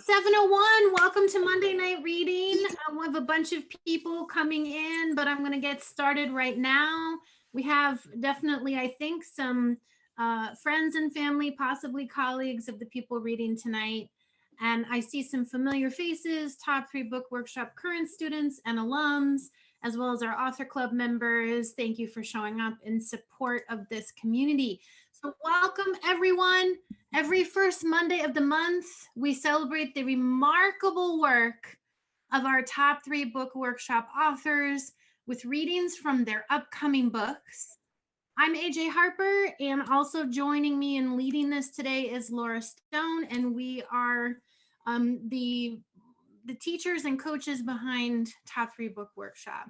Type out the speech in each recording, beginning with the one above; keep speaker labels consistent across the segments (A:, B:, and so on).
A: 7:01. Welcome to Monday Night Reading. We have a bunch of people coming in, but I'm going to get started right now. We have definitely, I think, some friends and family, possibly colleagues of the people reading tonight. And I see some familiar faces, top 3 book workshop current students and alums, as well as our author club members. Thank you for showing up in support of this community. So welcome everyone. Every first Monday of the month, we celebrate the remarkable work of our top 3 book workshop authors with readings from their upcoming books. I'm AJ Harper, and also joining me in leading this today is Laura Stone, and we are the teachers and coaches behind Top 3 Book Workshop.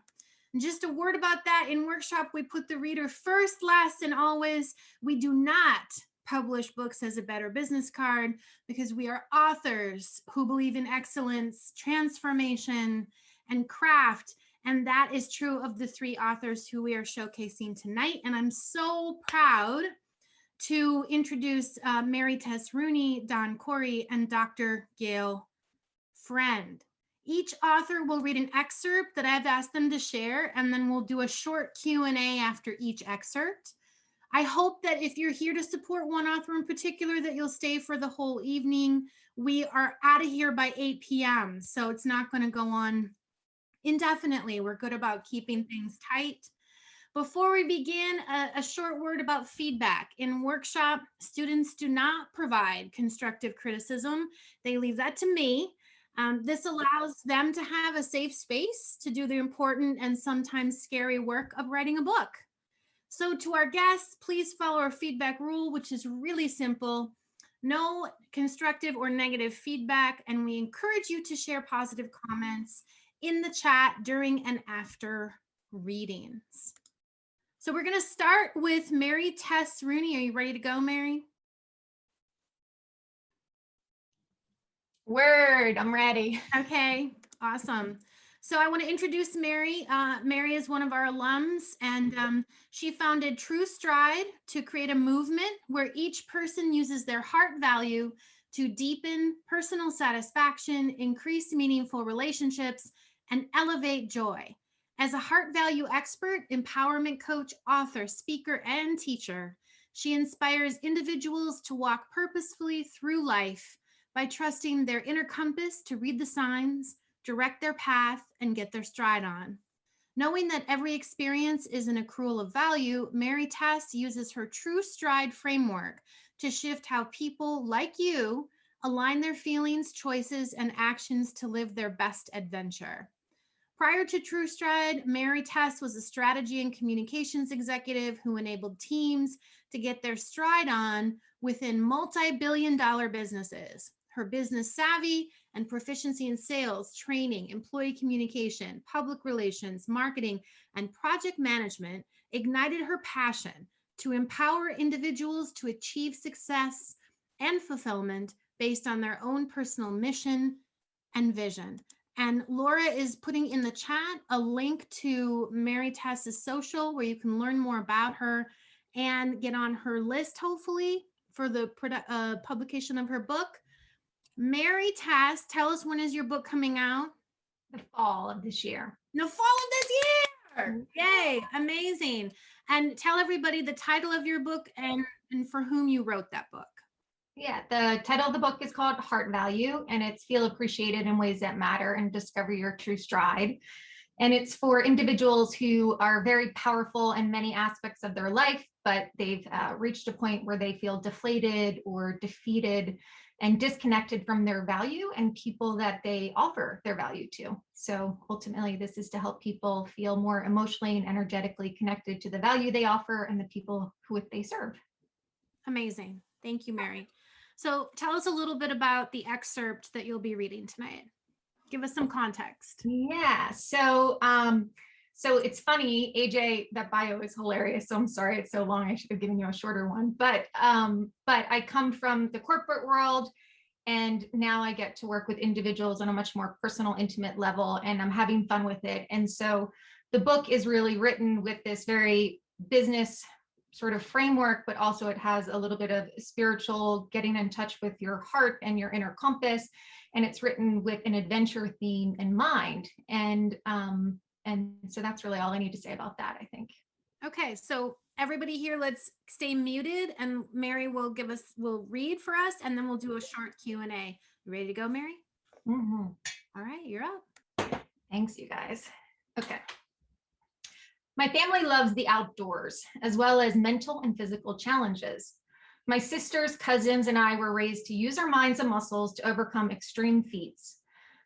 A: And just a word about that, in workshop, we put the reader first, last, and always. We do not publish books as a better business card because we are authors who believe in excellence, transformation, and craft. And that is true of the 3 authors who we are showcasing tonight. And I'm so proud to introduce Mary Tess Rooney, Don Cory, and Dr. Gayle Friend. Each author will read an excerpt that I've asked them to share, and then we'll do a short Q&A after each excerpt. I hope that if you're here to support one author in particular, that you'll stay for the whole evening. We are out of here by 8 p.m., so it's not going to go on indefinitely. We're good about keeping things tight. Before we begin, a short word about feedback. In workshop, students do not provide constructive criticism. They leave that to me. This allows them to have a safe space to do the important and sometimes scary work of writing a book. So to our guests, please follow our feedback rule, which is really simple. No constructive or negative feedback, and we encourage you to share positive comments in the chat during and after readings. So we're going to start with Mary Tess Rooney. Are you ready to go, Mary?
B: Word, I'm ready.
A: Okay, awesome. So I want to introduce Mary. Mary is one of our alums, and she founded True Stride to create a movement where each person uses their heart value to deepen personal satisfaction, increase meaningful relationships, and elevate joy. As a heart value expert, empowerment coach, author, speaker, and teacher, she inspires individuals to walk purposefully through life by trusting their inner compass to read the signs, direct their path, and get their stride on. Knowing that every experience is an accrual of value, Mary Tess uses her True Stride framework to shift how people like you align their feelings, choices, and actions to live their best adventure. Prior to True Stride, Mary Tess was a strategy and communications executive who enabled teams to get their stride on within multi-billion-dollar businesses. Her business savvy and proficiency in sales, training, employee communication, public relations, marketing, and project management ignited her passion to empower individuals to achieve success and fulfillment based on their own personal mission and vision. And Laura is putting in the chat a link to Mary Tess's social where you can learn more about her and get on her list, hopefully, for the publication of her book. Mary Tess, tell us, when is your book coming out?
B: The fall of this year.
A: The fall of this year! Yay, amazing. And tell everybody the title of your book and for whom you wrote that book.
B: Yeah, the title of the book is called Heart Value, and it's Feel Appreciated in Ways That Matter and Discover Your True Stride. And it's for individuals who are very powerful in many aspects of their life, but they've reached a point where they feel deflated or defeated and disconnected from their value and people that they offer their value to. So ultimately, this is to help people feel more emotionally and energetically connected to the value they offer and the people who they serve.
A: Amazing. Thank you, Mary. So tell us a little bit about the excerpt that you'll be reading tonight. Give us some context.
B: Yeah, so it's funny, AJ, that bio is hilarious. So I'm sorry it's so long. I should have given you a shorter one. But I come from the corporate world, and now I get to work with individuals on a much more personal, intimate level, and I'm having fun with it. And so the book is really written with this very business sort of framework, but also it has a little bit of spiritual getting in touch with your heart and your inner compass. And it's written with an adventure theme in mind. And so that's really all I need to say about that, I think.
A: Okay, so everybody here, let's stay muted, and Mary will read for us, and then we'll do a short Q&A. You ready to go, Mary?
B: Mm-hmm.
A: All right, you're up.
B: Thanks, you guys. Okay. My family loves the outdoors, as well as mental and physical challenges. My sisters, cousins, and I were raised to use our minds and muscles to overcome extreme feats.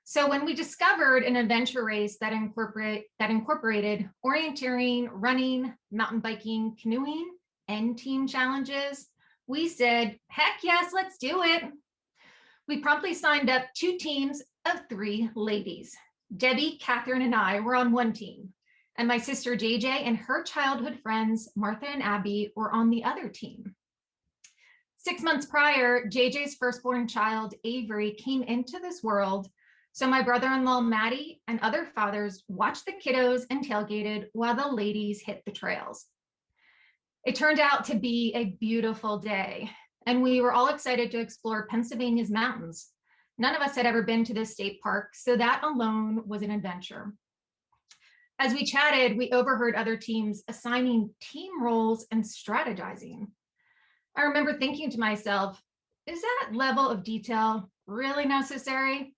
B: So when we discovered an adventure race that incorporated orienteering, running, mountain biking, canoeing, and team challenges, we said, heck yes, let's do it. We promptly signed up 2 teams of 3 ladies. Debbie, Catherine, and I were on one team, and my sister JJ and her childhood friends, Martha and Abby, were on the other team. 6 months prior, JJ's firstborn child, Avery, came into this world. So my brother-in-law, Maddie, and other fathers watched the kiddos and tailgated while the ladies hit the trails. It turned out to be a beautiful day, and we were all excited to explore Pennsylvania's mountains. None of us had ever been to this state park, so that alone was an adventure. As we chatted, we overheard other teams assigning team roles and strategizing. I remember thinking to myself, is that level of detail really necessary?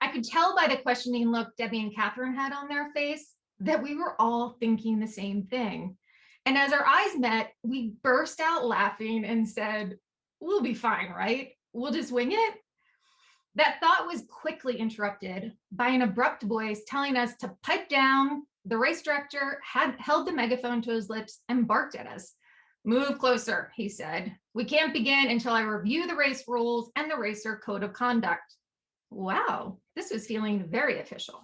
B: I could tell by the questioning look Debbie and Catherine had on their face that we were all thinking the same thing. And as our eyes met, we burst out laughing and said, we'll be fine, right? We'll just wing it. That thought was quickly interrupted by an abrupt voice telling us to pipe down. The race director had held the megaphone to his lips and barked at us. Move closer, he said. We can't begin until I review the race rules and the racer code of conduct. Wow, this was feeling very official.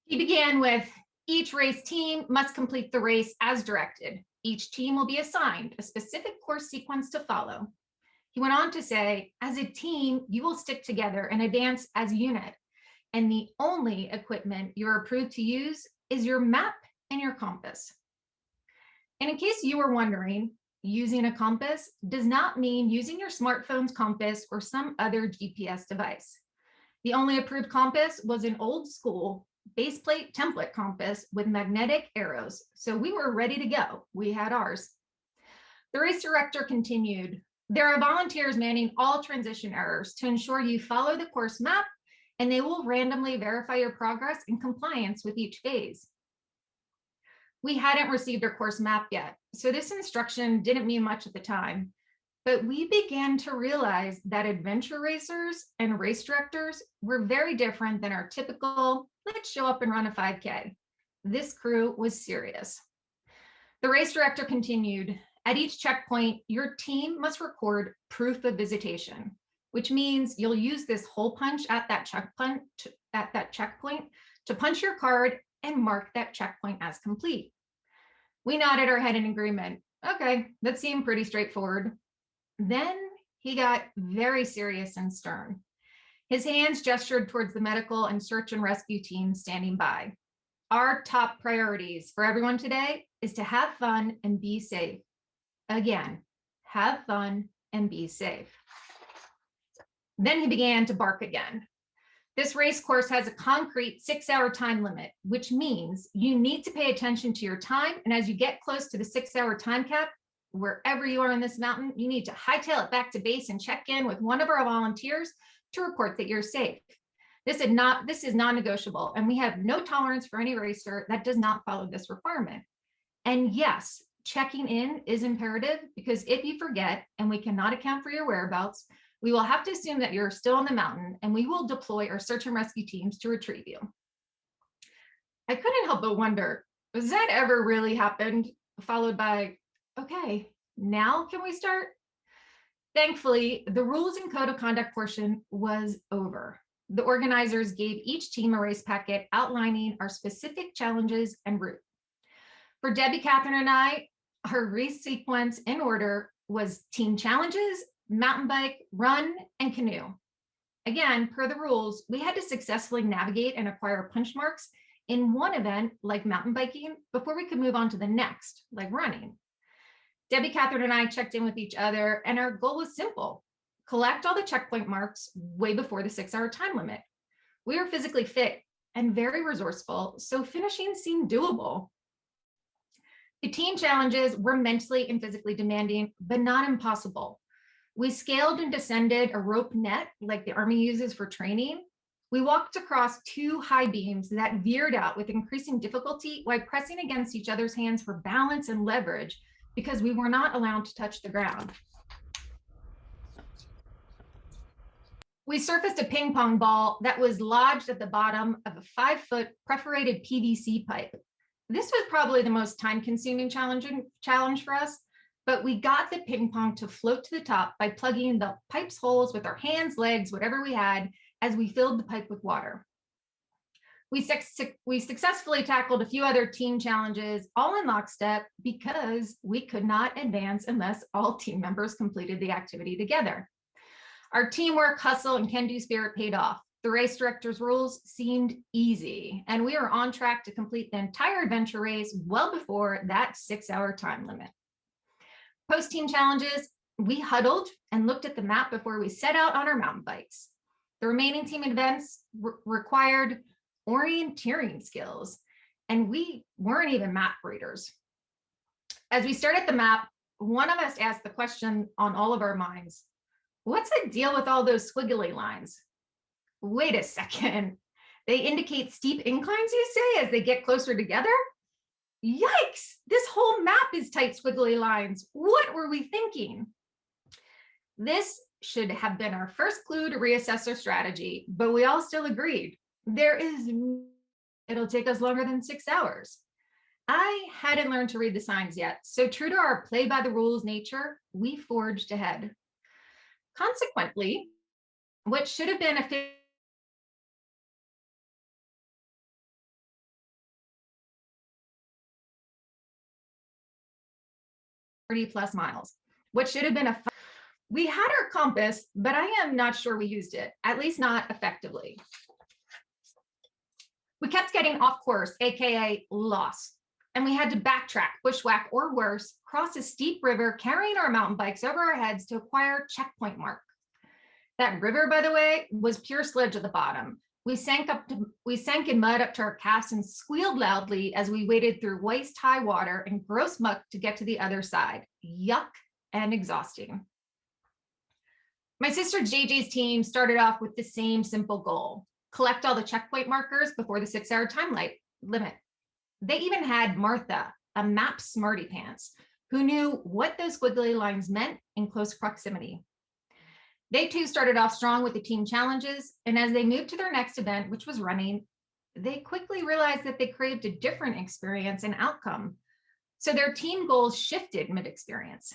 B: He began with, each race team must complete the race as directed. Each team will be assigned a specific course sequence to follow. He went on to say, as a team, you will stick together and advance as a unit. And the only equipment you're approved to use is your map and your compass. And in case you were wondering, using a compass does not mean using your smartphone's compass or some other GPS device. The only approved compass was an old school baseplate template compass with magnetic arrows. So we were ready to go. We had ours. The race director continued, there are volunteers manning all transition errors to ensure you follow the course map, and they will randomly verify your progress and compliance with each phase. We hadn't received our course map yet, so this instruction didn't mean much at the time, but we began to realize that adventure racers and race directors were very different than our typical, let's show up and run a 5K. This crew was serious. The race director continued, at each checkpoint, your team must record proof of visitation, which means you'll use this hole punch at that checkpoint to punch your card and mark that checkpoint as complete. We nodded our head in agreement. Okay, that seemed pretty straightforward. Then he got very serious and stern. His hands gestured towards the medical and search and rescue team standing by. Our top priorities for everyone today is to have fun and be safe. Again, have fun and be safe. Then he began to bark again. This race course has a concrete 6-hour time limit, which means you need to pay attention to your time. And as you get close to the 6-hour time cap, wherever you are in this mountain, you need to hightail it back to base and check in with one of our volunteers to report that you're safe. This is non-negotiable, and we have no tolerance for any racer that does not follow this requirement. And yes, checking in is imperative, because if you forget and we cannot account for your whereabouts, we will have to assume that you're still on the mountain, and we will deploy our search and rescue teams to retrieve you. I couldn't help but wonder, has that ever really happened? Followed by, okay, now can we start? Thankfully, the rules and code of conduct portion was over. The organizers gave each team a race packet outlining our specific challenges and route. For Debbie, Catherine, and I, our race sequence in order was team challenges, mountain bike, run, and canoe. Again, per the rules, we had to successfully navigate and acquire punch marks in one event, like mountain biking, before we could move on to the next, like running. Debbie, Catherine, and I checked in with each other, and our goal was simple: collect all the checkpoint marks way before the 6-hour time limit. We were physically fit and very resourceful, so finishing seemed doable. The team challenges were mentally and physically demanding, but not impossible. We scaled and descended a rope net like the Army uses for training. We walked across 2 high beams that veered out with increasing difficulty while pressing against each other's hands for balance and leverage because we were not allowed to touch the ground. We surfaced a ping pong ball that was lodged at the bottom of a 5-foot perforated PVC pipe. This was probably the most time-consuming challenge for us, but we got the ping pong to float to the top by plugging the pipe's holes with our hands, legs, whatever we had, as we filled the pipe with water. We successfully tackled a few other team challenges, all in lockstep, because we could not advance unless all team members completed the activity together. Our teamwork, hustle, and can-do spirit paid off. The race director's rules seemed easy, and we were on track to complete the entire adventure race well before that 6-hour time limit. Post-team challenges, we huddled and looked at the map before we set out on our mountain bikes. The remaining team events required orienteering skills, and we weren't even map readers. As we stared at the map, one of us asked the question on all of our minds: what's the deal with all those squiggly lines? Wait a second. They indicate steep inclines, you say, as they get closer together? Yikes, this whole map is tight squiggly lines. What were we thinking? This should have been our first clue to reassess our strategy, but we all still agreed. It'll take us longer than 6 hours. I hadn't learned to read the signs yet, so true to our play by the rules nature, we forged ahead. Consequently, what should have been a 30+ miles, what should have been we had our compass, but I am not sure we used it, at least not effectively. We kept getting off course, AKA lost, and we had to backtrack, bushwhack, or worse, cross a steep river, carrying our mountain bikes over our heads to acquire checkpoint mark. That river, by the way, was pure sludge at the bottom. We sank in mud up to our calves and squealed loudly as we waded through waist-high water and gross muck to get to the other side. Yuck and exhausting. My sister JJ's team started off with the same simple goal: collect all the checkpoint markers before the 6-hour time limit. They even had Martha, a map smarty pants, who knew what those squiggly lines meant in close proximity. They too started off strong with the team challenges, and as they moved to their next event, which was running, they quickly realized that they craved a different experience and outcome. So their team goals shifted mid-experience.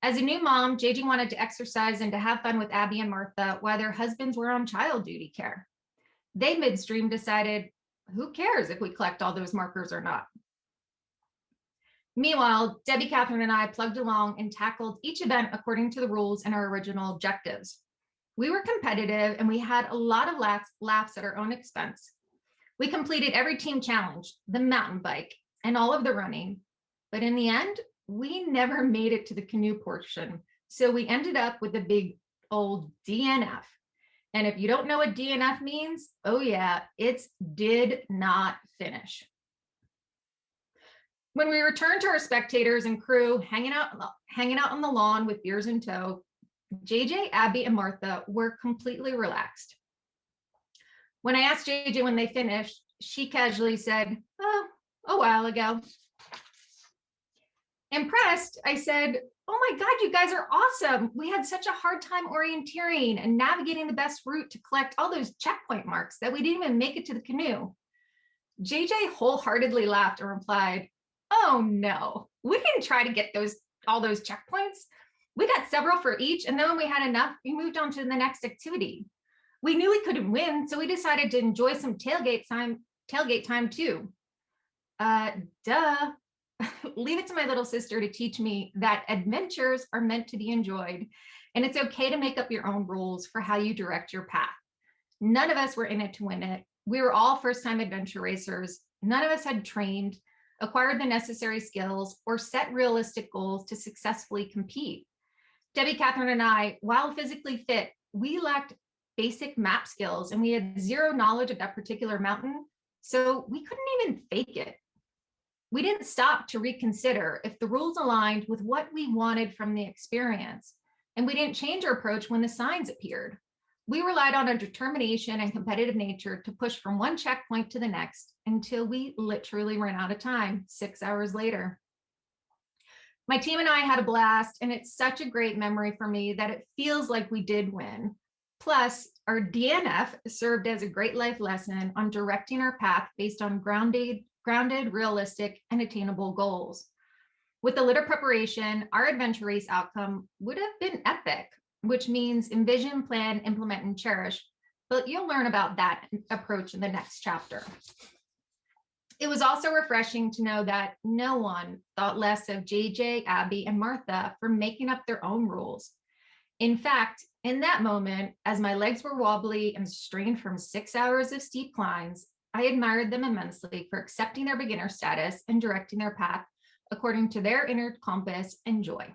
B: As a new mom, JJ wanted to exercise and to have fun with Abby and Martha while their husbands were on child duty care. They midstream decided, who cares if we collect all those markers or not? Meanwhile, Debbie, Catherine, and I plugged along and tackled each event according to the rules and our original objectives. We were competitive and we had a lot of laughs at our own expense. We completed every team challenge, the mountain bike, and all of the running. But in the end, we never made it to the canoe portion. So we ended up with a big old DNF. And if you don't know what DNF means, oh yeah, it's did not finish. When we returned to our spectators and crew hanging out on the lawn with beers in tow, JJ, Abby, and Martha were completely relaxed. When I asked JJ when they finished, she casually said, "Oh, a while ago." Impressed, I said, "Oh my God, you guys are awesome. We had such a hard time orienteering and navigating the best route to collect all those checkpoint marks that we didn't even make it to the canoe." JJ wholeheartedly laughed and replied, "Oh no, we didn't try to get all those checkpoints. We got several for each, and then when we had enough, we moved on to the next activity. We knew we couldn't win, so we decided to enjoy some tailgate time too." Duh. Leave it to my little sister to teach me that adventures are meant to be enjoyed, and it's okay to make up your own rules for how you direct your path. None of us were in it to win it. We were all first-time adventure racers, None of us had trained, acquired the necessary skills, or set realistic goals to successfully compete. Debbie, Catherine, and I, while physically fit, we lacked basic map skills and we had zero knowledge of that particular mountain. So we couldn't even fake it. We didn't stop to reconsider if the rules aligned with what we wanted from the experience. And we didn't change our approach when the signs appeared. We relied on our determination and competitive nature to push from one checkpoint to the next until we literally ran out of time 6 hours later. My team and I had a blast, and it's such a great memory for me that it feels like we did win. Plus, our DNF served as a great life lesson on directing our path based on grounded, realistic, and attainable goals. With a little preparation, our adventure race outcome would have been epic, which means envision, plan, implement, and cherish. But you'll learn about that approach in the next chapter. It was also refreshing to know that no one thought less of JJ, Abby, and Martha for making up their own rules. In fact, in that moment, as my legs were wobbly and strained from 6 hours of steep climbs, I admired them immensely for accepting their beginner status and directing their path according to their inner compass and joy.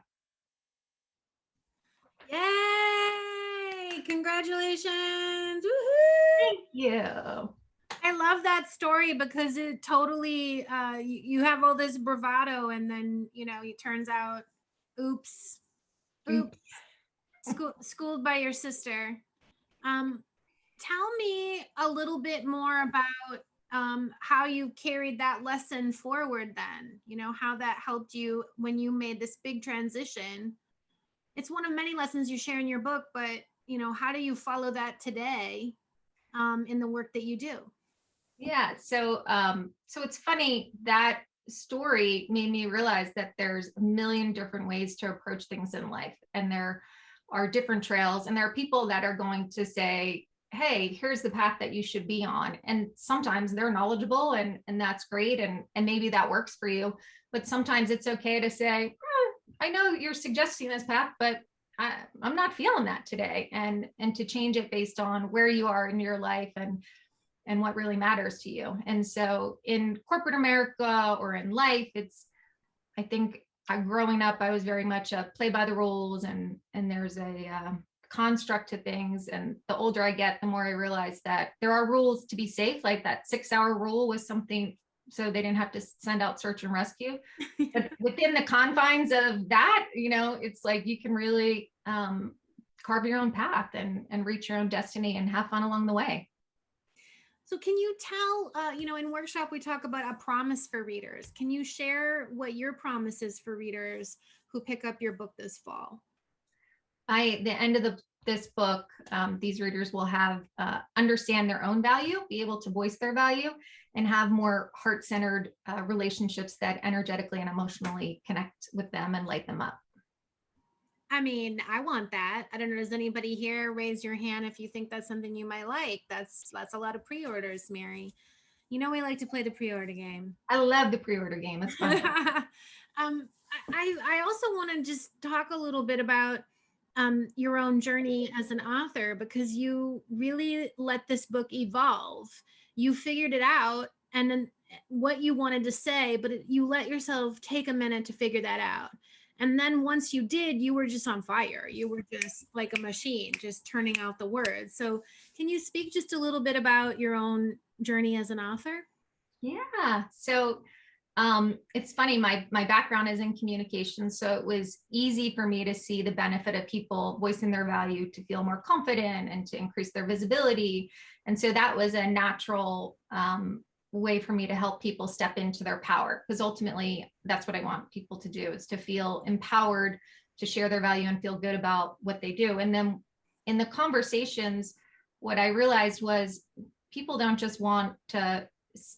A: Yay! Congratulations! Woohoo!
B: Thank you.
A: I love that story because it totally, you have all this bravado and then, it turns out, oops, schooled by your sister. Tell me a little bit more about how you carried that lesson forward then, how that helped you when you made this big transition. It's one of many lessons you share in your book, but, how do you follow that today in the work that you do?
B: Yeah, so it's funny, that story made me realize that there's a million different ways to approach things in life, and there are different trails, and there are people that are going to say, hey, here's the path that you should be on. And sometimes they're knowledgeable, and that's great, and maybe that works for you. But sometimes it's okay to say, I know you're suggesting this path, but I'm not feeling that today, and to change it based on where you are in your life and what really matters to you. And so in corporate America or in life, I think growing up, I was very much a play by the rules, and there's a construct to things. And the older I get, the more I realize that there are rules to be safe, like that 6-hour rule was something so they didn't have to send out search and rescue. But within the confines of that, it's like you can really carve your own path and reach your own destiny and have fun along the way.
A: So can you tell, in workshop, we talk about a promise for readers. Can you share what your promise is for readers who pick up your book this fall?
B: By the end of this book, these readers will have understand their own value, be able to voice their value, and have more heart-centered relationships that energetically and emotionally connect with them and light them up.
A: I mean, I want that. I don't know, does anybody here raise your hand if you think that's something you might like? That's a lot of pre-orders, Mary. We like to play the pre-order game.
B: I love the pre-order game. It's fun.
A: I also want to just talk a little bit about your own journey as an author, because you really let this book evolve. You figured it out and then what you wanted to say, but you let yourself take a minute to figure that out. And then once you did, you were just on fire. You were just like a machine, just turning out the words. So can you speak just a little bit about your own journey as an author?
B: Yeah. So it's funny, my background is in communication, so it was easy for me to see the benefit of people voicing their value to feel more confident and to increase their visibility. And so that was a natural way for me to help people step into their power, because ultimately that's what I want people to do, is to feel empowered to share their value and feel good about what they do. And then in the conversations, what I realized was people don't just want to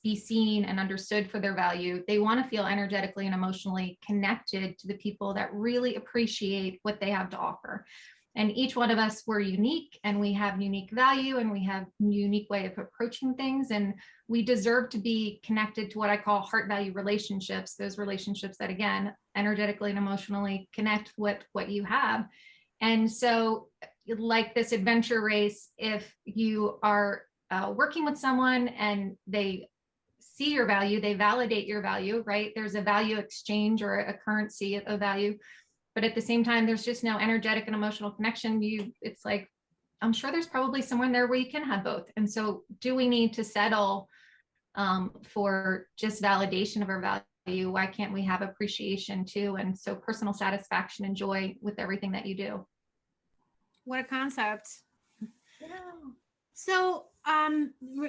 B: be seen and understood for their value. They want to feel energetically and emotionally connected to the people that really appreciate what they have to offer. And each one of us, we're unique, and we have unique value, and we have unique way of approaching things. And we deserve to be connected to what I call heart value relationships, those relationships that, again, energetically and emotionally connect with what you have. And so like this adventure race, if you are working with someone and they see your value, they validate your value, right? There's a value exchange or a currency of value. But at the same time, there's just no energetic and emotional connection. It's like, I'm sure there's probably someone there where you can have both. And so do we need to settle for just validation of our value? Why can't we have appreciation too? And so personal satisfaction and joy with everything that you do.
A: What a concept.
B: Yeah.
A: So,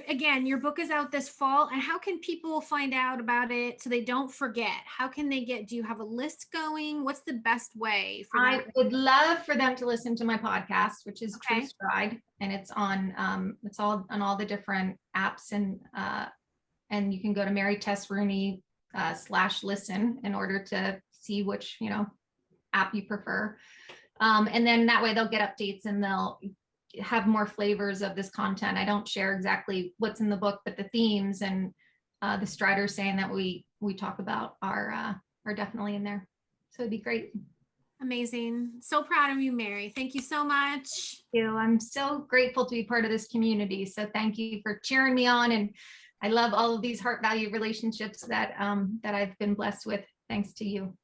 A: again, your book is out this fall, and how can people find out about it so they don't forget? How can they do you have a list going? What's the best way for them?
B: I would love for them to listen to my podcast, which is
A: Okay.
B: True Stride, and it's all on all the different apps, and you can go to Mary Tess Rooney /listen in order to see which app you prefer, and then that way they'll get updates and they'll have more flavors of this content. I don't share exactly what's in the book, but the themes and the striders saying that we talk about are definitely in there. So it'd be great.
A: Amazing. So proud of you, Mary. Thank you so much.
B: Thank you. I'm so grateful to be part of this community. So thank you for cheering me on. And I love all of these heart value relationships that I've been blessed with, thanks to you.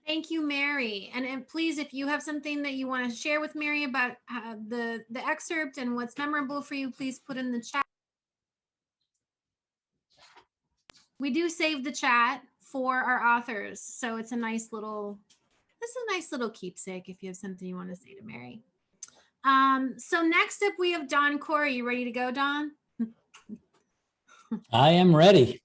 A: Thank you, Mary. And please, if you have something that you want to share with Mary about the excerpt and what's memorable for you, please put in the chat. We do save the chat for our authors, so it's a nice little keepsake if you have something you want to say to Mary. So next up we have Don Cory. You ready to go, Don?
C: I am ready.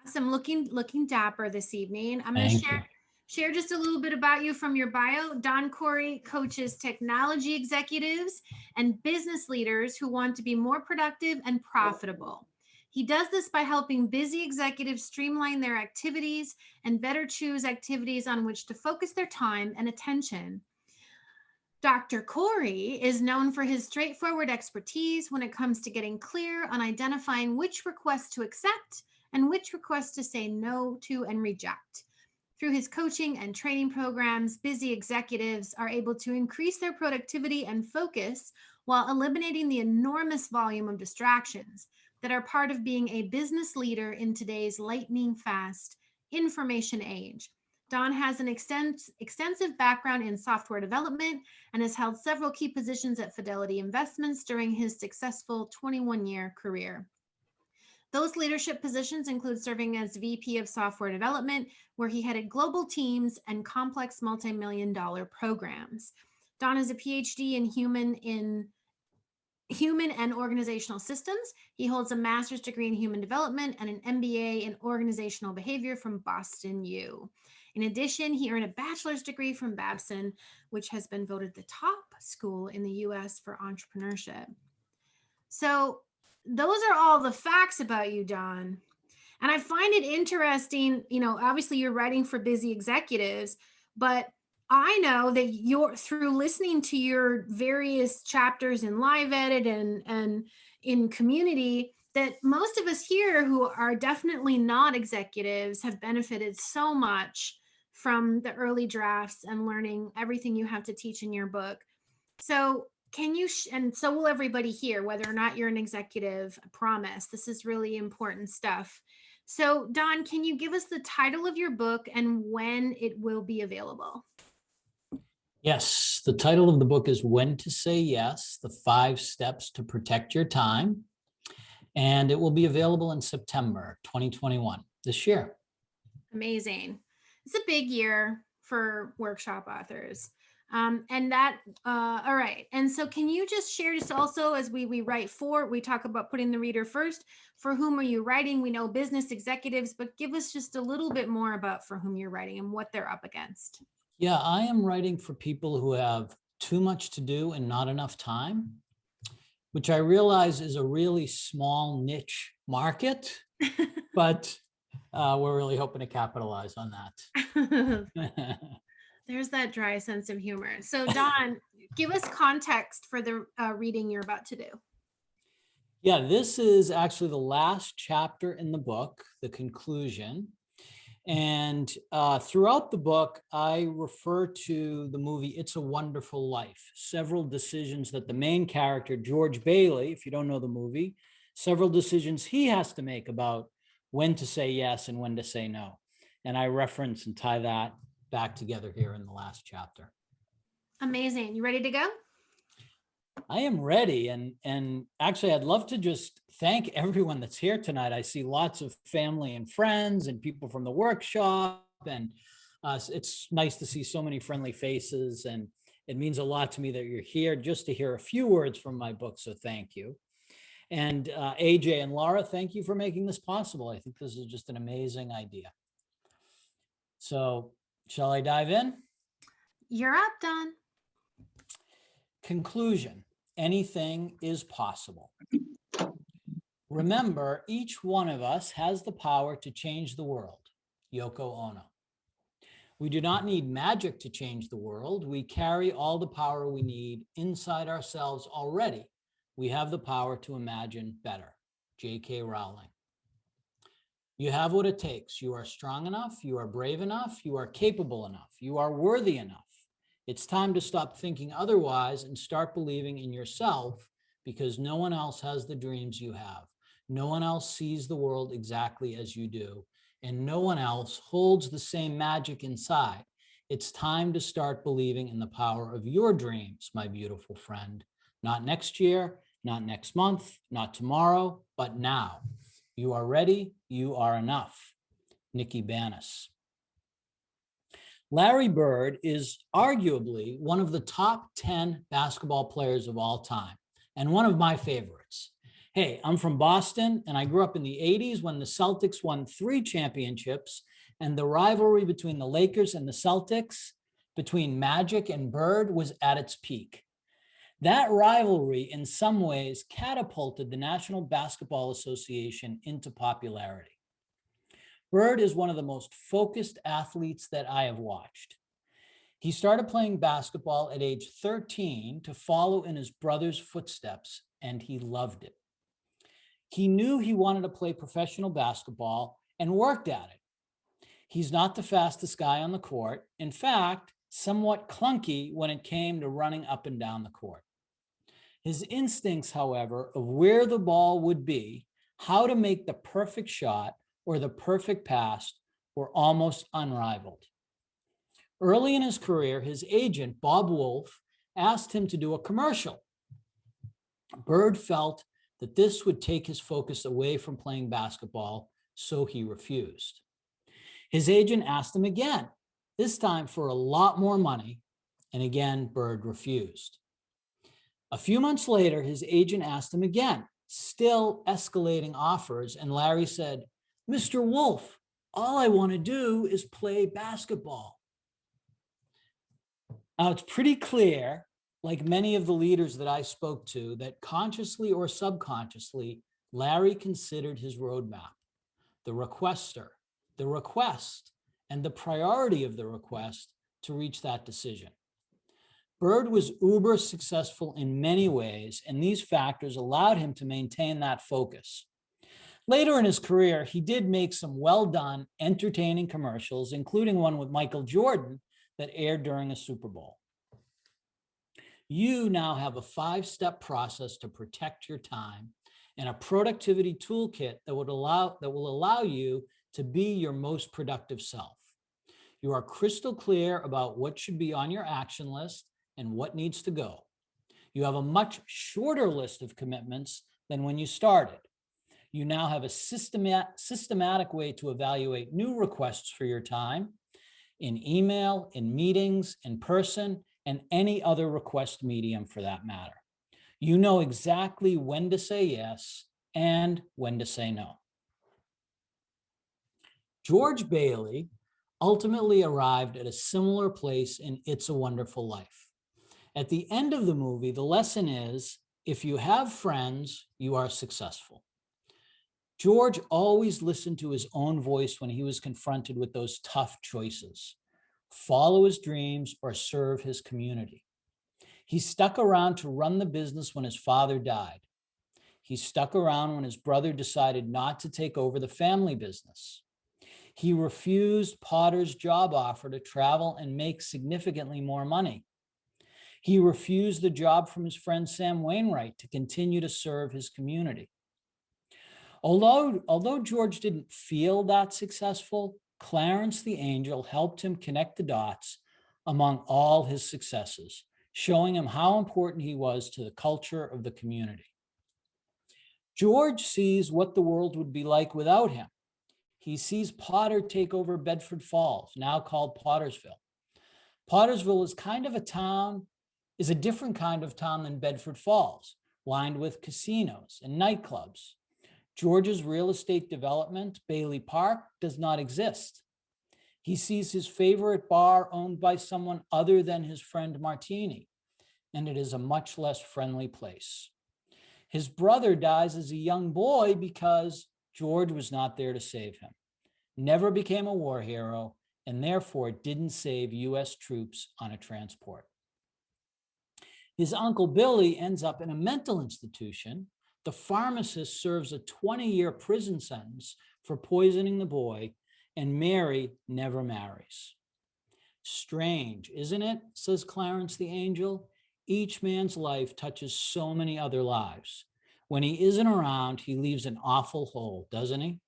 A: Awesome. Looking dapper this evening. I'm going to share just a little bit about you from your bio. Don Cory coaches technology executives and business leaders who want to be more productive and profitable. He does this by helping busy executives streamline their activities and better choose activities on which to focus their time and attention. Dr. Cory is known for his straightforward expertise when it comes to getting clear on identifying which requests to accept and which requests to say no to and reject. Through his coaching and training programs, busy executives are able to increase their productivity and focus while eliminating the enormous volume of distractions that are part of being a business leader in today's lightning fast information age. Don has an extensive background in software development and has held several key positions at Fidelity Investments during his successful 21-year career. Those leadership positions include serving as VP of Software Development, where he headed global teams and complex multi-million-dollar programs. Don has a PhD in human and organizational systems. He holds a master's degree in human development and an MBA in organizational behavior from Boston U. In addition, he earned a bachelor's degree from Babson, which has been voted the top school in the US for entrepreneurship. So those are all the facts about you, Don. And I find it interesting, obviously you're writing for busy executives, but I know that through listening to your various chapters in Live Edit and in community, that most of us here who are definitely not executives have benefited so much from the early drafts and learning everything you have to teach in your book. So can you, and so will everybody here, whether or not you're an executive, I promise, this is really important stuff. So Don, can you give us the title of your book and when it will be available?
C: Yes, the title of the book is When to Say Yes, the 5 Steps to Protect Your Time. And it will be available in September 2021, this year.
A: Amazing. It's a big year for workshop authors. All right. And so can you just share just also as we talk about putting the reader first, for whom are you writing? We know business executives, but give us just a little bit more about for whom you're writing and what they're up against.
C: Yeah, I am writing for people who have too much to do and not enough time, which I realize is a really small niche market, but we're really hoping to capitalize on that.
A: There's that dry sense of humor. So Don, give us context for the reading you're about to do.
C: Yeah, this is actually the last chapter in the book, the conclusion. And throughout the book, I refer to the movie It's a Wonderful Life, several decisions that the main character, George Bailey, if you don't know the movie, several decisions he has to make about when to say yes and when to say no. And I reference and tie that back together here in the last chapter.
A: Amazing. You ready to go?
C: I am ready. And actually, I'd love to just thank everyone that's here tonight. I see lots of family and friends and people from the workshop. And it's nice to see so many friendly faces. And it means a lot to me that you're here just to hear a few words from my book. So thank you. And AJ and Laura, thank you for making this possible. I think this is just an amazing idea. So shall I dive in?
A: You're up, Don.
C: Conclusion: anything is possible. Remember, each one of us has the power to change the world. Yoko Ono. We do not need magic to change the world. We carry all the power we need inside ourselves already. We have the power to imagine better. J.K. Rowling. You have what it takes. You are strong enough. You are brave enough. You are capable enough. You are worthy enough. It's time to stop thinking otherwise and start believing in yourself, because no one else has the dreams you have. No one else sees the world exactly as you do, and no one else holds the same magic inside. It's time to start believing in the power of your dreams, my beautiful friend. Not next year, not next month, not tomorrow, but now. You are ready. You are enough. Nikki Banas. Larry Bird is arguably one of the top 10 basketball players of all time, and one of my favorites. Hey, I'm from Boston, and I grew up in the 80s when the Celtics won 3 championships, and the rivalry between the Lakers and the Celtics, between Magic and Bird, was at its peak. That rivalry, in some ways, catapulted the National Basketball Association into popularity. Bird is one of the most focused athletes that I have watched. He started playing basketball at age 13 to follow in his brother's footsteps, and he loved it. He knew he wanted to play professional basketball and worked at it. He's not the fastest guy on the court. In fact, somewhat clunky when it came to running up and down the court. His instincts, however, of where the ball would be, how to make the perfect shot or the perfect pass, were almost unrivaled. Early in his career, his agent, Bob Wolf, asked him to do a commercial. Bird felt that this would take his focus away from playing basketball, so he refused. His agent asked him again, this time for a lot more money, and again, Bird refused. A few months later, his agent asked him again, still escalating offers, and Larry said, Mr. Wolf, all I want to do is play basketball. Now, it's pretty clear, like many of the leaders that I spoke to, that consciously or subconsciously, Larry considered his roadmap, the requester, the request, and the priority of the request to reach that decision. Bird was uber successful in many ways, and these factors allowed him to maintain that focus. Later in his career, he did make some well-done, entertaining commercials, including one with Michael Jordan that aired during a Super Bowl. You now have a 5-step process to protect your time and a productivity toolkit that will allow you to be your most productive self. You are crystal clear about what should be on your action list and what needs to go. You have a much shorter list of commitments than when you started. You now have a systematic way to evaluate new requests for your time in email, in meetings, in person, and any other request medium for that matter. You know exactly when to say yes and when to say no. George Bailey ultimately arrived at a similar place in It's a Wonderful Life. At the end of the movie, the lesson is, if you have friends, you are successful. George always listened to his own voice when he was confronted with those tough choices: follow his dreams or serve his community. He stuck around to run the business when his father died. He stuck around when his brother decided not to take over the family business. He refused Potter's job offer to travel and make significantly more money. He refused the job from his friend Sam Wainwright to continue to serve his community. Although George didn't feel that successful, Clarence the Angel helped him connect the dots among all his successes, showing him how important he was to the culture of the community. George sees what the world would be like without him. He sees Potter take over Bedford Falls, now called Pottersville. Pottersville is a different kind of town than Bedford Falls, lined with casinos and nightclubs. George's real estate development, Bailey Park, does not exist. He sees his favorite bar owned by someone other than his friend Martini, and it is a much less friendly place. His brother dies as a young boy because George was not there to save him, never became a war hero, and therefore didn't save US troops on a transport. His uncle Billy ends up in a mental institution. The pharmacist serves a 20-year prison sentence for poisoning the boy, and Mary never marries. Strange, isn't it? Says Clarence the Angel. Each man's life touches so many other lives. When he isn't around, he leaves an awful hole, doesn't he?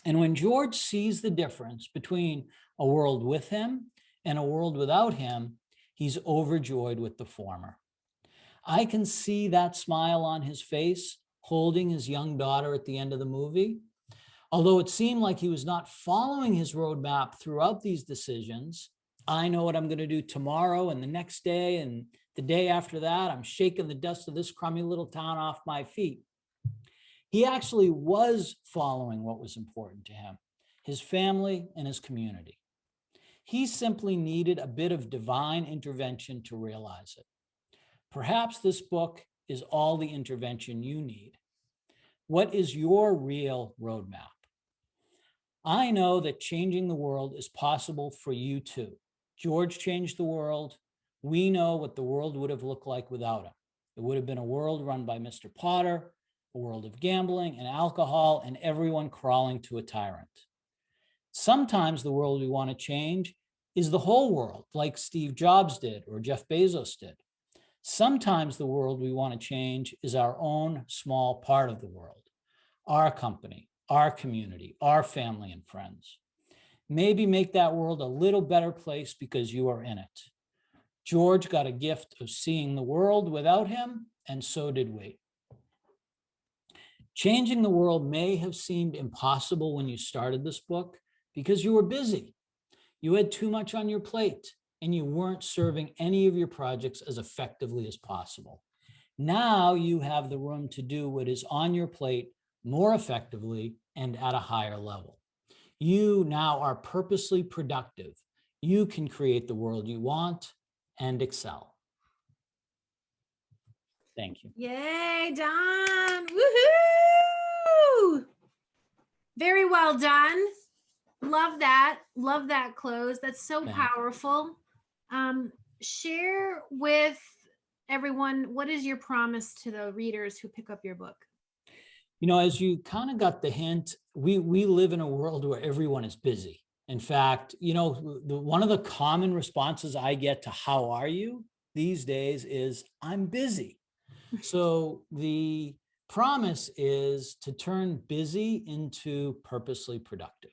C: And when George sees the difference between a world with him and a world without him, he's overjoyed with the former. I can see that smile on his face, holding his young daughter at the end of the movie. Although it seemed like he was not following his roadmap throughout these decisions, I know what I'm going to do tomorrow and the next day and the day after that. I'm shaking the dust of this crummy little town off my feet. He actually was following what was important to him, his family and his community. He simply needed a bit of divine intervention to realize it. Perhaps this book is all the intervention you need. What is your real roadmap? I know that changing the world is possible for you too. George changed the world. We know what the world would have looked like without him. It would have been a world run by Mr. Potter, a world of gambling and alcohol, and everyone crawling to a tyrant. Sometimes the world we want to change is the whole world, like Steve Jobs did or Jeff Bezos did. Sometimes the world we want to change is our own small part of the world, our company, our community, our family and friends. Maybe make that world a little better place because you are in it. George got a gift of seeing the world without him, and so did we. Changing the world may have seemed impossible when you started this book because you were busy. You had too much on your plate and you weren't serving any of your projects as effectively as possible. Now you have the room to do what is on your plate more effectively and at a higher level. You now are purposely productive. You can create the world you want and excel. Thank you.
A: Yay, Don. Woohoo! Very well done. Love that. Love that close. That's so
C: Thank
A: powerful. Share with everyone, what is your promise to the readers who pick up your book?
C: You know, as you kind of got the hint, we live in a world where everyone is busy. In fact, you know, one of the common responses I get to how are you these days is I'm busy. So the promise is to turn busy into purposely productive.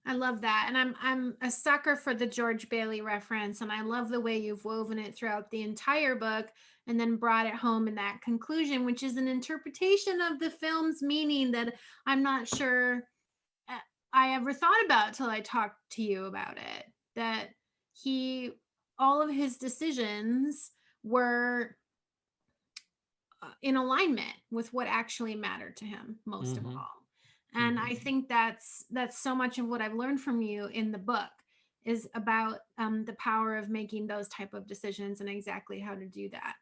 A: I love that. And I'm a sucker for the George Bailey reference. And I love the way you've woven it throughout the entire book and then brought it home in that conclusion, which is an interpretation of the film's meaning that I'm not sure I ever thought about till I talked to you about it. That all of his decisions were in alignment with what actually mattered to him most of all. And I think that's so much of what I've learned from you in the book is about the power of making those type of decisions and exactly how to do that.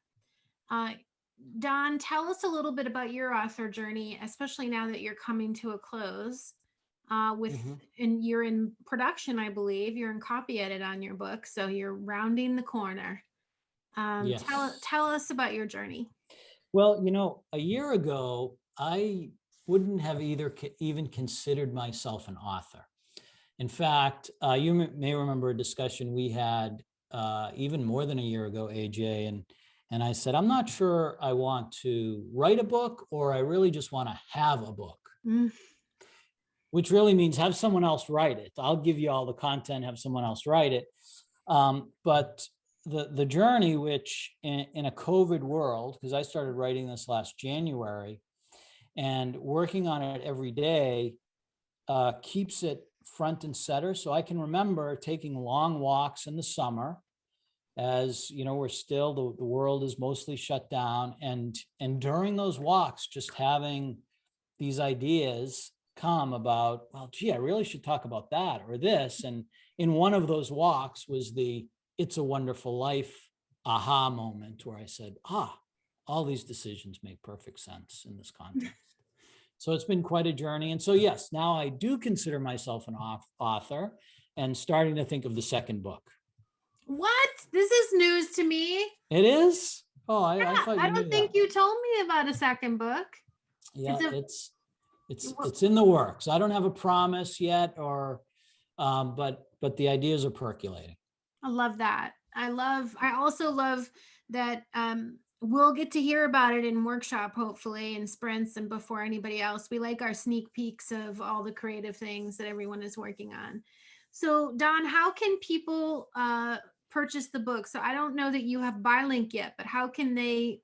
A: Don, tell us a little bit about your author journey, especially now that you're coming to a close and you're in production, I believe. You're in copy edit on your book, so you're rounding the corner.
C: Yes.
A: Tell us about your journey.
C: Well, you know, a year ago, I wouldn't have even considered myself an author. In fact, you may remember a discussion we had even more than a year ago, AJ, And I said, I'm not sure I want to write a book, or I really just want to have a book, which really means have someone else write it. I'll give you all the content, have someone else write it. But the journey, which in a COVID world, because I started writing this last January, and working on it every day keeps it front and center. So I can remember taking long walks in the summer, as you know, we're still, the world is mostly shut down, and during those walks, just having these ideas come about, well, gee, I really should talk about that or this. And in one of those walks was the It's a Wonderful Life aha moment, where I said, all these decisions make perfect sense in this context. So it's been quite a journey. And so, yes, now I do consider myself an author, and starting to think of the second book.
A: What? This is news to me.
C: It is? Oh,
A: Yeah,
C: I thought you
A: I
C: knew
A: don't think
C: that.
A: you told me about a second book.
C: Yeah,
A: It's
C: it's in the works. I don't have a promise yet, or but the ideas are percolating.
A: I love that. I also love that we'll get to hear about it in workshop, hopefully, in sprints and before anybody else. We like our sneak peeks of all the creative things that everyone is working on. So Don, how can people purchase the book? So I don't know that you have buy link yet, but how can they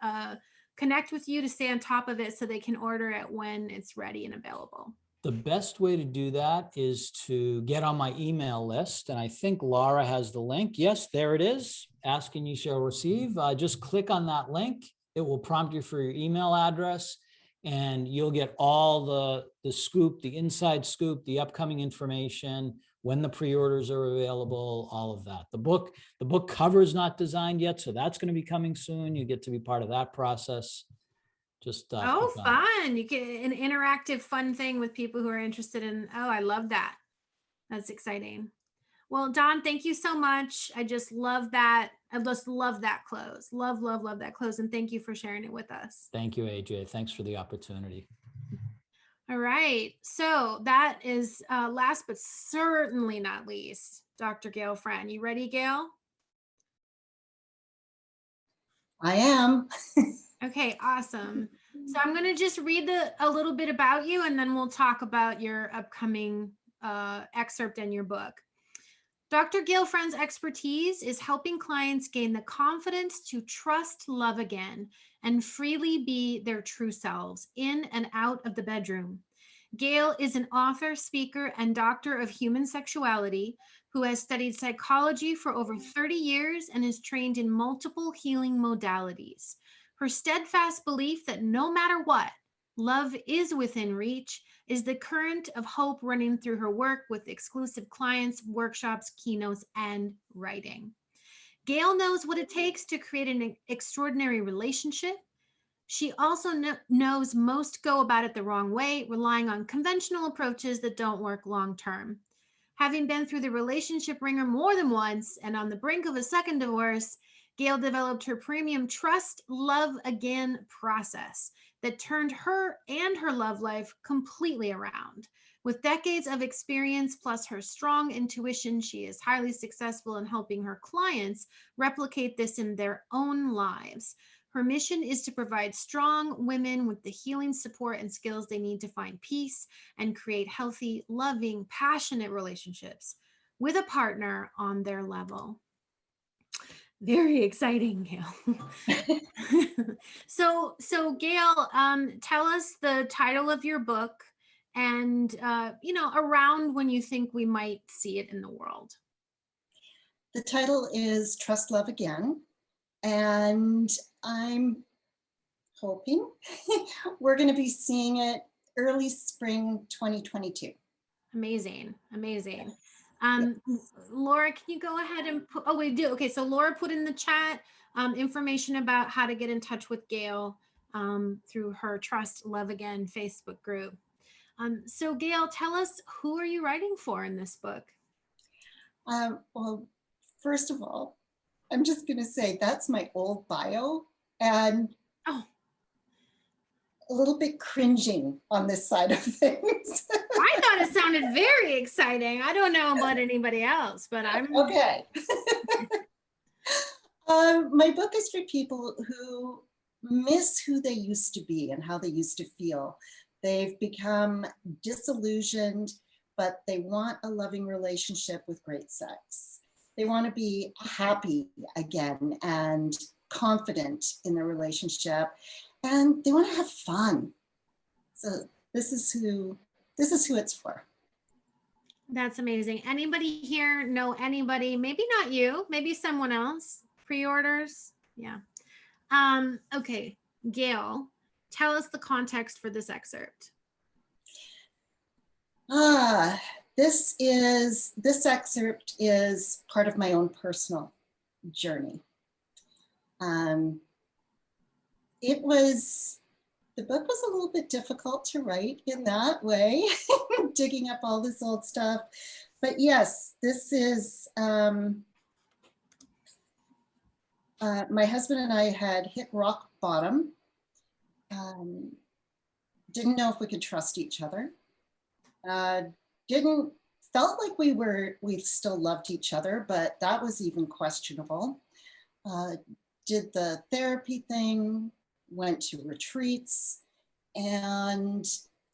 A: connect with you to stay on top of it so they can order it when it's ready and available?
C: The best way to do that is to get on my email list. And I think Laura has the link. Yes, there it is. Ask and you shall receive. Just click on that link. It will prompt you for your email address, and you'll get all the scoop, the inside scoop, the upcoming information, when the pre-orders are available, all of that. The book cover is not designed yet, so that's going to be coming soon. You get to be part of that process. Just
A: fun. You get an interactive fun thing with people who are interested in. I love that. That's exciting. Well, Don, thank you so much. I just love that. I just love that close. Love that close. And thank you for sharing it with us.
C: Thank you, AJ. Thanks for the opportunity.
A: All right. So that is last but certainly not least, Dr. Gayle Friend. You ready, Gayle?
D: I am.
A: Okay, awesome. So I'm going to just read a little bit about you, and then we'll talk about your upcoming excerpt in your book. Dr. Gayle Friend's expertise is helping clients gain the confidence to trust love again and freely be their true selves in and out of the bedroom. Gayle is an author, speaker, and doctor of human sexuality who has studied psychology for over 30 years and is trained in multiple healing modalities. Her steadfast belief that no matter what, love is within reach is the current of hope running through her work with exclusive clients, workshops, keynotes, and writing. Gayle knows what it takes to create an extraordinary relationship. She also knows most go about it the wrong way, relying on conventional approaches that don't work long term. Having been through the relationship ringer more than once and on the brink of a second divorce, Gayle developed her premium Trust Love Again process that turned her and her love life completely around. With decades of experience plus her strong intuition, she is highly successful in helping her clients replicate this in their own lives. Her mission is to provide strong women with the healing support and skills they need to find peace and create healthy, loving, passionate relationships with a partner on their level. Very exciting, Gayle. So Gayle, tell us the title of your book and, around when you think we might see it in the world.
D: The title is Trust Love Again, and I'm hoping we're going to be seeing it early spring 2022.
A: Amazing.
D: Yes.
A: Laura, can you go ahead and put, we do. Okay. So Laura put in the chat information about how to get in touch with Gayle through her Trust Love Again Facebook group. So Gayle, tell us, who are you writing for in this book?
D: Well, first of all, I'm just going to say that's my old bio, and a little bit cringing on this side of things.
A: I thought it sounded very exciting. I don't know about anybody else, but I'm
D: okay. My book is for people who miss who they used to be and how they used to feel. They've become disillusioned, but they want a loving relationship with great sex. They want to be happy again and confident in their relationship, and they want to have fun. So this is who it's for.
A: That's amazing. Anybody here know anybody, maybe not you, maybe someone else, pre-orders? Yeah. Okay, Gayle, tell us the context for this excerpt.
D: This excerpt is part of my own personal journey. The book was a little bit difficult to write in that way, digging up all this old stuff. But yes, this is, my husband and I had hit rock bottom. Didn't know if we could trust each other. Felt like we still loved each other, but that was even questionable. Did the therapy thing, went to retreats, and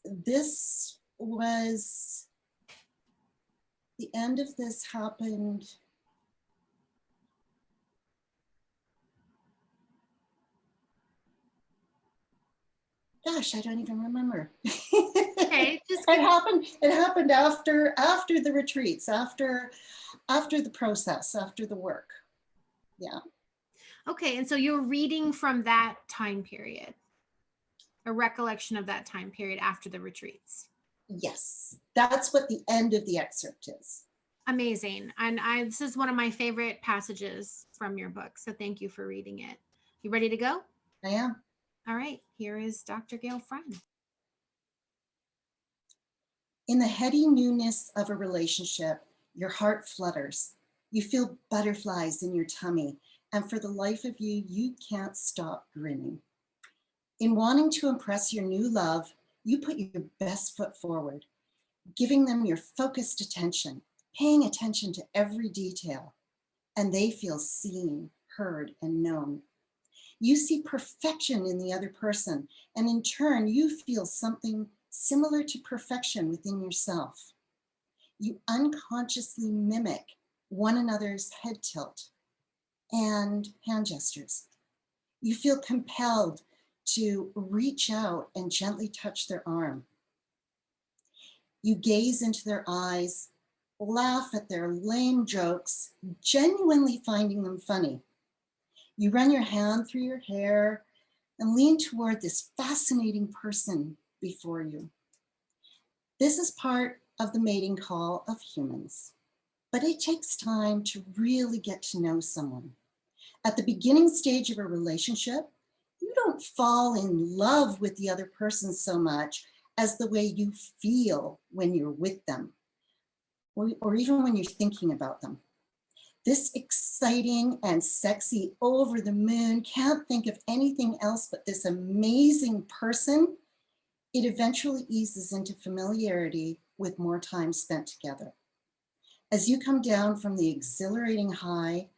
D: this was, the end of this happened gosh, I don't even remember.
A: Okay, just
D: it happened after the retreats, after the process, after the work. Yeah.
A: okay, and so you're reading from that time period, a recollection of that time period after the retreats.
D: Yes, that's what the end of the excerpt is.
A: Amazing. And this is one of my favorite passages from your book. So thank you for reading it. You ready to go?
D: I am.
A: All right, here is Dr. Gayle Friend.
D: In the heady newness of a relationship, your heart flutters. You feel butterflies in your tummy, and for the life of you, you can't stop grinning. In wanting to impress your new love, you put your best foot forward, giving them your focused attention, paying attention to every detail, and they feel seen, heard, and known. You see perfection in the other person, and in turn, you feel something similar to perfection within yourself. You unconsciously mimic one another's head tilt and hand gestures. You feel compelled to reach out and gently touch their arm. You gaze into their eyes, laugh at their lame jokes, genuinely finding them funny. You run your hand through your hair and lean toward this fascinating person before you. This is part of the mating call of humans, but it takes time to really get to know someone. At the beginning stage of a relationship, you don't fall in love with the other person so much as the way you feel when you're with them, or even when you're thinking about them. This exciting and sexy over the moon, can't think of anything else but this amazing person, it eventually eases into familiarity with more time spent together. As you come down from the exhilarating high,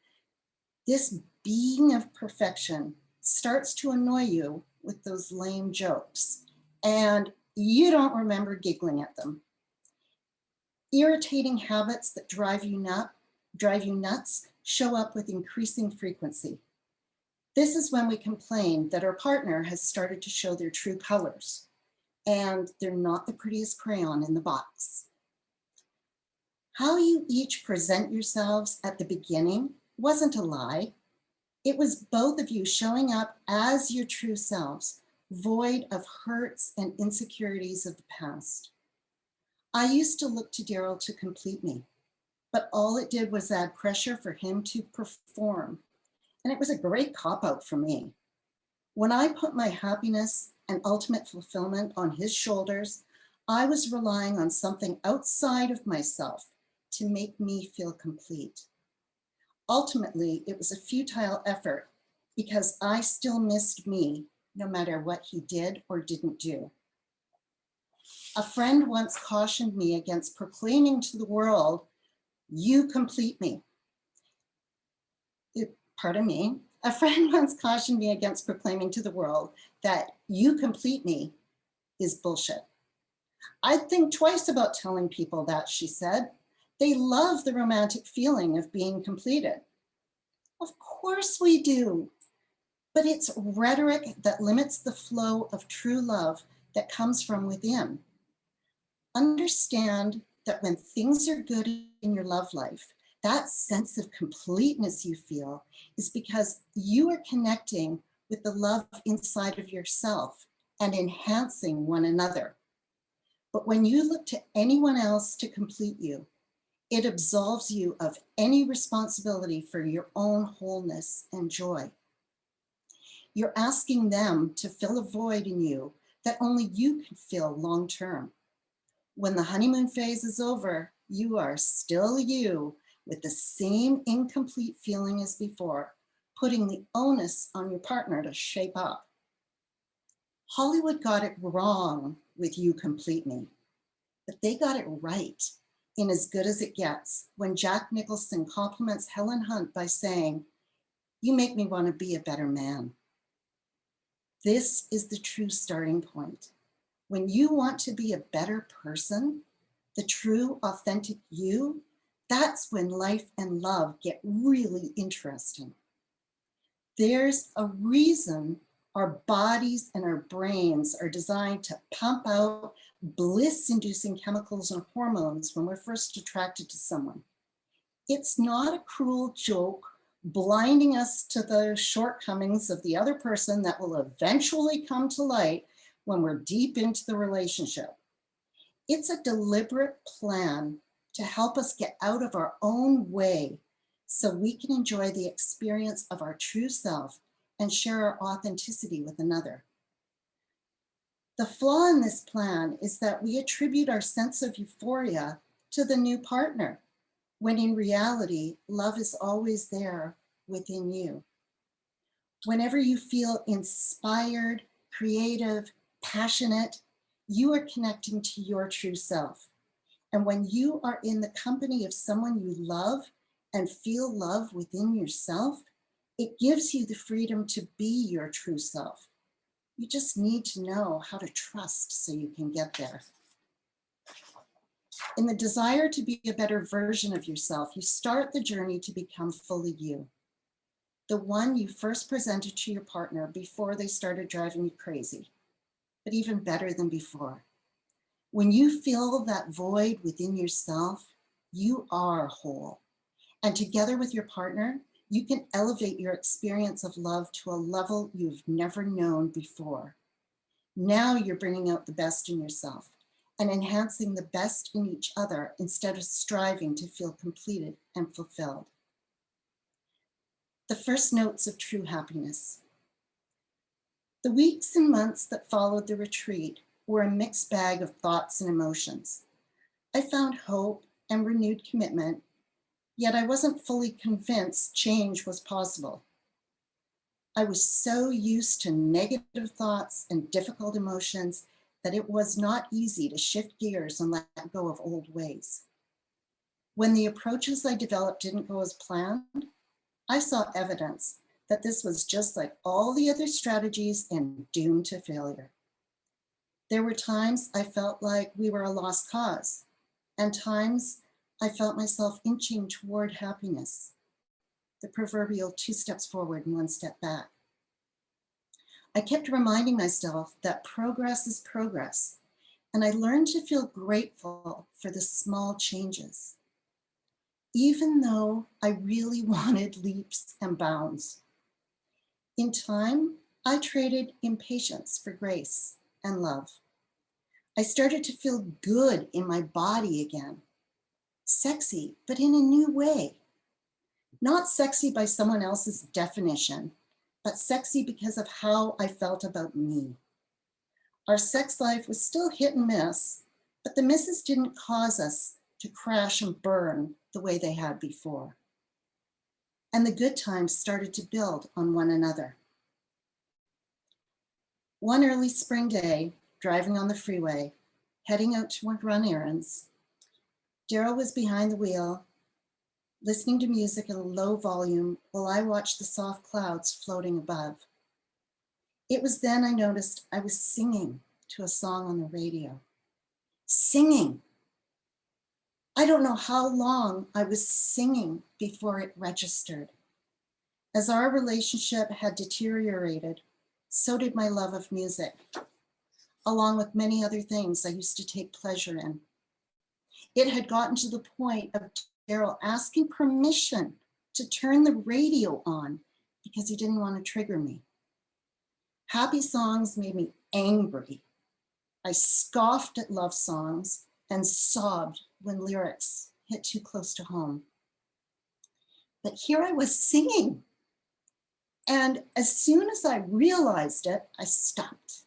D: this being of perfection starts to annoy you with those lame jokes, and you don't remember giggling at them. Irritating habits that drive you nuts show up with increasing frequency. This is when we complain that our partner has started to show their true colors, and they're not the prettiest crayon in the box. How you each present yourselves at the beginning wasn't a lie. It was both of you showing up as your true selves, void of hurts and insecurities of the past. I used to look to Daryl to complete me, but all it did was add pressure for him to perform. And it was a great cop-out for me. When I put my happiness and ultimate fulfillment on his shoulders, I was relying on something outside of myself to make me feel complete. Ultimately, it was a futile effort because I still missed me no matter what he did or didn't do. A friend once cautioned me against proclaiming to the world, "You complete me." pardon me, a friend once cautioned me against proclaiming to the world that "you complete me" is bullshit. I'd think twice about telling people that, she said. They love the romantic feeling of being completed. Of course we do, but it's rhetoric that limits the flow of true love that comes from within. Understand that when things are good in your love life, that sense of completeness you feel is because you are connecting with the love inside of yourself and enhancing one another. But when you look to anyone else to complete you, it absolves you of any responsibility for your own wholeness and joy. You're asking them to fill a void in you that only you can fill long term. When the honeymoon phase is over, you are still you with the same incomplete feeling as before, putting the onus on your partner to shape up. Hollywood got it wrong with "You Complete Me," but they got it right in As Good as It Gets when Jack Nicholson compliments Helen Hunt by saying, "You make me want to be a better man." This is the true starting point. When you want to be a better person, the true, authentic you, that's when life and love get really interesting. There's a reason our bodies and our brains are designed to pump out bliss-inducing chemicals and hormones when we're first attracted to someone. It's not a cruel joke blinding us to the shortcomings of the other person that will eventually come to light when we're deep into the relationship. It's a deliberate plan to help us get out of our own way so we can enjoy the experience of our true self and share our authenticity with another. The flaw in this plan is that we attribute our sense of euphoria to the new partner, when in reality, love is always there within you. Whenever you feel inspired, creative, passionate, you are connecting to your true self. And when you are in the company of someone you love and feel love within yourself, it gives you the freedom to be your true self. You just need to know how to trust so you can get there. In the desire to be a better version of yourself, you start the journey to become fully you. The one you first presented to your partner before they started driving you crazy, but even better than before. When you fill that void within yourself, you are whole. And together with your partner, you can elevate your experience of love to a level you've never known before. Now you're bringing out the best in yourself and enhancing the best in each other instead of striving to feel completed and fulfilled. The first notes of true happiness. The weeks and months that followed the retreat were a mixed bag of thoughts and emotions. I found hope and renewed commitment, yet I wasn't fully convinced change was possible. I was so used to negative thoughts and difficult emotions that it was not easy to shift gears and let go of old ways. When the approaches I developed didn't go as planned, I saw evidence that this was just like all the other strategies and doomed to failure. There were times I felt like we were a lost cause, and times I felt myself inching toward happiness, the proverbial 2 steps forward and 1 step back. I kept reminding myself that progress is progress, and I learned to feel grateful for the small changes, even though I really wanted leaps and bounds. In time, I traded impatience for grace and love. I started to feel good in my body again. Sexy, but in a new way. Not sexy by someone else's definition, but sexy because of how I felt about me. Our sex life was still hit and miss, but the misses didn't cause us to crash and burn the way they had before. And the good times started to build on one another. One early spring day, driving on the freeway, heading out to run errands, Daryl was behind the wheel, listening to music at a low volume while I watched the soft clouds floating above. It was then I noticed I was singing to a song on the radio. Singing. I don't know how long I was singing before it registered. As our relationship had deteriorated, so did my love of music, along with many other things I used to take pleasure in. It had gotten to the point of Daryl asking permission to turn the radio on because he didn't want to trigger me. Happy songs made me angry. I scoffed at love songs and sobbed when lyrics hit too close to home. But here I was singing. And as soon as I realized it, I stopped.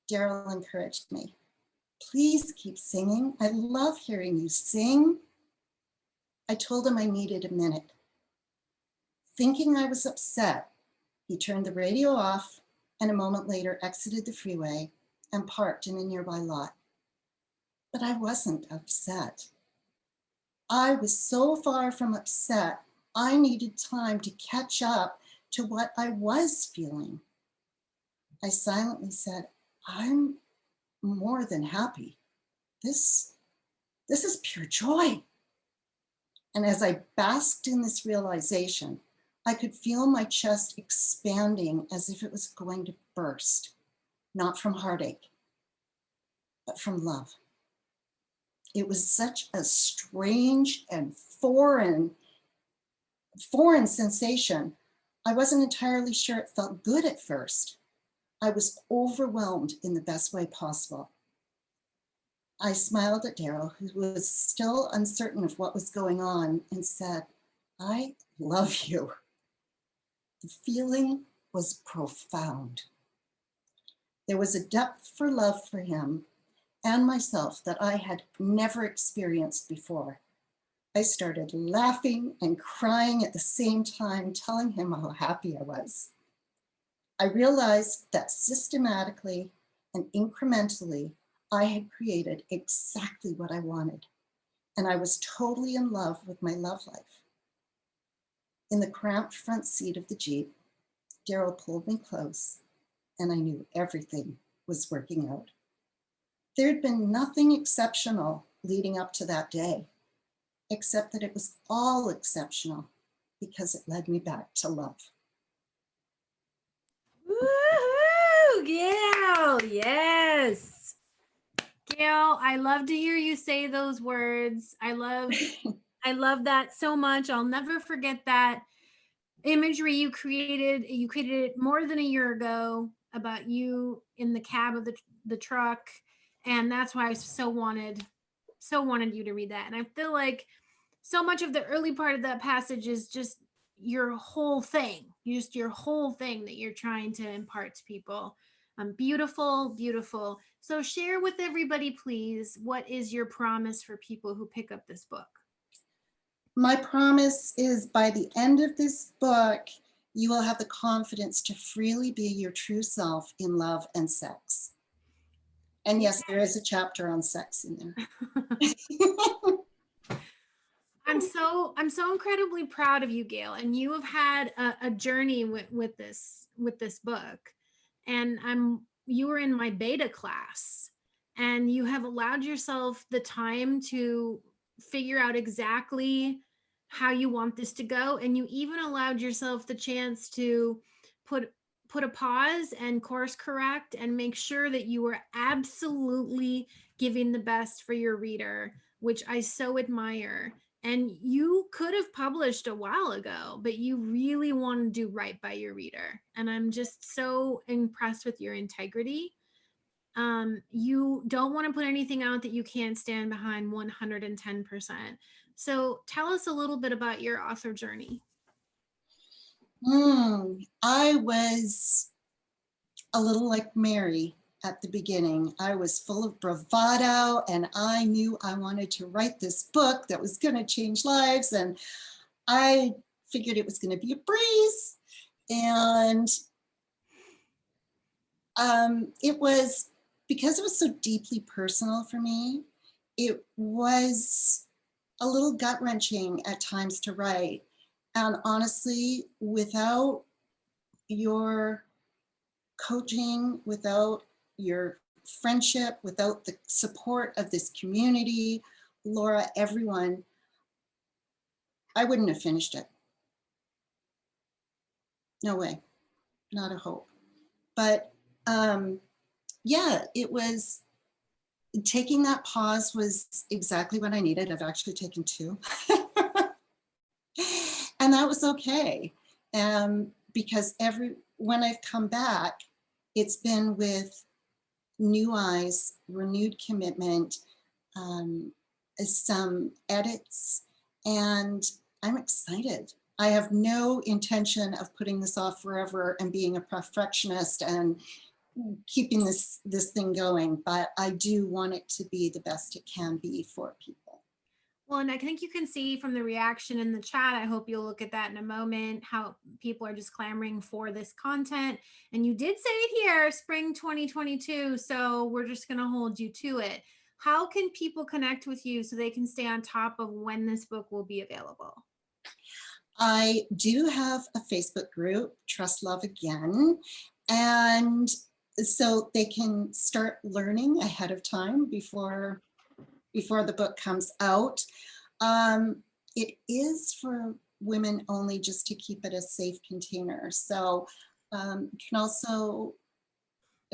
D: Daryl encouraged me. Please keep singing. I love hearing you sing. I told him I needed a minute. Thinking I was upset, he turned the radio off and a moment later exited the freeway and parked in a nearby lot. But I wasn't upset. I was so far from upset, I needed time to catch up to what I was feeling. I silently said, I'm more than happy. This is pure joy. And as I basked in this realization, I could feel my chest expanding as if it was going to burst, not from heartache, but from love. It was such a strange and foreign sensation. I wasn't entirely sure it felt good at first. I was overwhelmed in the best way possible. I smiled at Daryl, who was still uncertain of what was going on, and said, I love you. The feeling was profound. There was a depth for love for him and myself that I had never experienced before. I started laughing and crying at the same time, telling him how happy I was. I realized that systematically and incrementally, I had created exactly what I wanted, and I was totally in love with my love life. In the cramped front seat of the Jeep, Daryl pulled me close, and I knew everything was working out. There had been nothing exceptional leading up to that day, except that it was all exceptional because it led me back to love.
A: Woohoo! Gayle, yes. Gayle, I love to hear you say those words. I love that so much. I'll never forget that imagery you created. You created it more than a year ago about you in the cab of the truck. And that's why I so wanted you to read that. And I feel like so much of the early part of that passage is just your whole thing, just your whole thing that you're trying to impart to people. Beautiful, beautiful. So share with everybody, please, what is your promise for people who pick up this book?
D: My promise is by the end of this book, you will have the confidence to freely be your true self in love and sex. And yes, there is a chapter on sex in there.
A: I'm so incredibly proud of you, Gayle, and you have had a journey with this book, and you were in my beta class, and you have allowed yourself the time to figure out exactly how you want this to go, and you even allowed yourself the chance to put a pause and course correct and make sure that you were absolutely giving the best for your reader, which I so admire. And you could have published a while ago, but you really want to do right by your reader. And I'm just so impressed with your integrity. You don't want to put anything out that you can't stand behind 110%. So tell us a little bit about your author journey.
D: I was a little like Mary at the beginning. I was full of bravado and I knew I wanted to write this book that was going to change lives, and I figured it was going to be a breeze. And it was, because it was so deeply personal for me, it was a little gut-wrenching at times to write. And honestly, without your coaching, without your friendship, without the support of this community, Laura, everyone, I wouldn't have finished it. No way, not a hope. But yeah, it was, taking that pause was exactly what I needed. I've actually taken 2. And that was okay. Because when I've come back, it's been with new eyes, renewed commitment, some edits, and I'm excited. I have no intention of putting this off forever and being a perfectionist and keeping this thing going, but I do want it to be the best it can be for people.
A: Well, and I think you can see from the reaction in the chat, I hope you'll look at that in a moment, how people are just clamoring for this content. And you did say it here, spring 2022, so we're just going to hold you to it. How can people connect with you so they can stay on top of when this book will be available?
D: I do have a Facebook group, Trust Love Again, and so they can start learning ahead of time before the book comes out. It is for women only, just to keep it a safe container. So you can also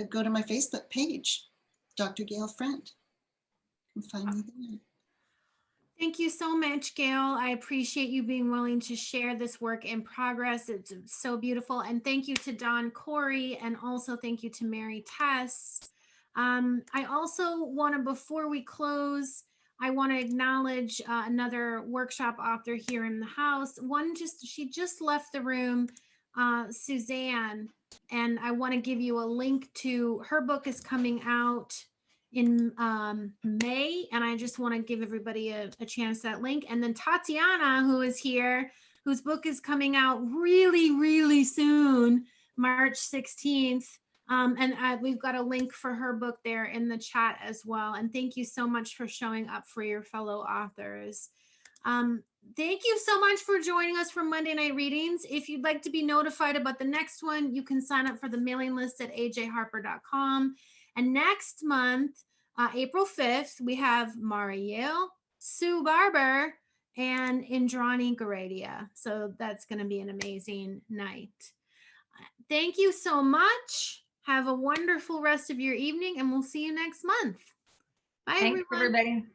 D: go to my Facebook page, Dr. Gayle Friend. You can find me there.
A: Thank you so much, Gayle. I appreciate you being willing to share this work in progress. It's so beautiful. And thank you to Don Cory, and also thank you to Mary Tess. I also want to, before we close, I want to acknowledge another workshop author here in the house. She just left the room, Suzanne, and I want to give you a link to her book is coming out in May, and I just want to give everybody a chance to that link. And then Tatiana, who is here, whose book is coming out really, really soon, March 16th. We've got a link for her book there in the chat as well. And thank you so much for showing up for your fellow authors. Thank you so much for joining us for Monday Night Readings. If you'd like to be notified about the next one, you can sign up for the mailing list at ajharper.com. And next month, April 5th, we have Marielle, Sue Barber, and Indrani Garadia. So that's going to be an amazing night. Thank you so much. Have a wonderful rest of your evening, and we'll see you next month. Bye,
B: Thanks,
A: everyone.
B: everybody.